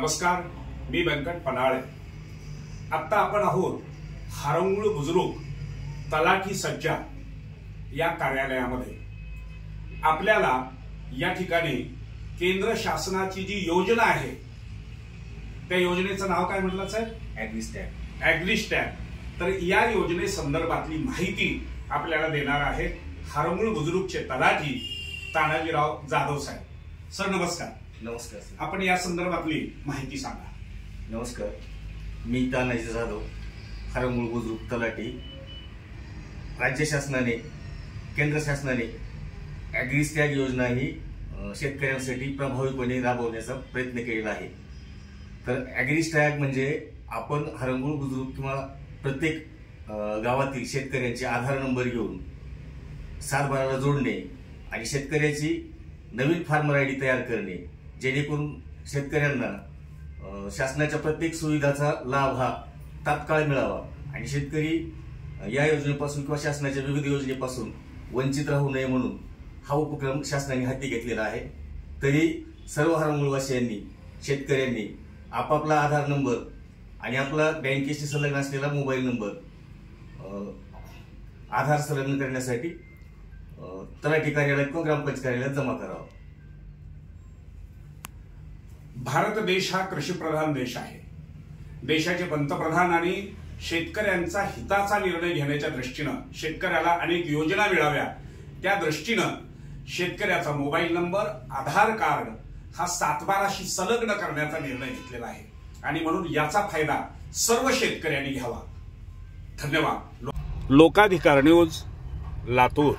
नमस्कार, मी व्यंकट पनाळे। आता आपण आहोत हरंगुळ बुजुर्ग तलाठी सज्जा या कार्यालयामध्ये। आपल्याला या ठिकाणी केंद्र शासनाची जी योजना आहे त्या योजनेचं नाव काय म्हटलं साहेब? ॲग्रीस्टॅग। तर या योजने संदर्भातली माहिती आपल्याला देणार आहेत हरंगुळ बुजुर्गचे तलाठी तानाजीराव जाधव साहेब। सर नमस्कार। नमस्कार सर। आपण या संदर्भातली माहिती सांगा। नमस्कार, मी तानाजी जाधव, हरंगुळ बुजुर्ग तलाठी। राज्य शासनाने, केंद्र शासनाने ॲग्रीस्टॅग योजना ही शेतकऱ्यांसाठी प्रभावीपणे राबवण्याचा प्रयत्न केलेला आहे। तर ॲग्रीस्टॅग म्हणजे आपण हरंगुळ बुजुर्ग किंवा प्रत्येक गावातील शेतकऱ्यांचे आधार नंबर घेऊन 7/12ला जोडणे आणि शेतकऱ्याची नवीन फार्मर आयडी तयार करणे, जेणेकरून शेतकऱ्यांना शासनाच्या प्रत्येक सुविधाचा लाभ हा तात्काळ मिळावा आणि शेतकरी या योजनेपासून किंवा शासनाच्या विविध योजनेपासून वंचित राहू नये म्हणून हा उपक्रम शासनाने हाती घेतलेला आहे। तरी सर्व हरंगुळवासियांनी, शेतकऱ्यांनी आपापला आधार नंबर आणि आपला बँकेशी संलग्न असलेला मोबाईल नंबर आधार संलग्न करण्यासाठी तलाठी कार्यालयात किंवा ग्रामपंचायत कार्यालयात जमा करावा। भारत देश हा कृषीप्रधान देश आहे। देशाचे पंतप्रधान आणि शेतकऱ्यांचा हिताचा निर्णय घेण्याच्या दृष्टीनं शेतकऱ्याला अनेक योजना मिळाव्या त्या दृष्टीनं शेतकऱ्याचा मोबाईल नंबर, आधार कार्ड हा 7/12शी संलग्न करण्याचा निर्णय घेतलेला आहे आणि म्हणून याचा फायदा सर्व शेतकऱ्यांनी घ्यावा। धन्यवाद। लोकाधिकार न्यूज, लातूर।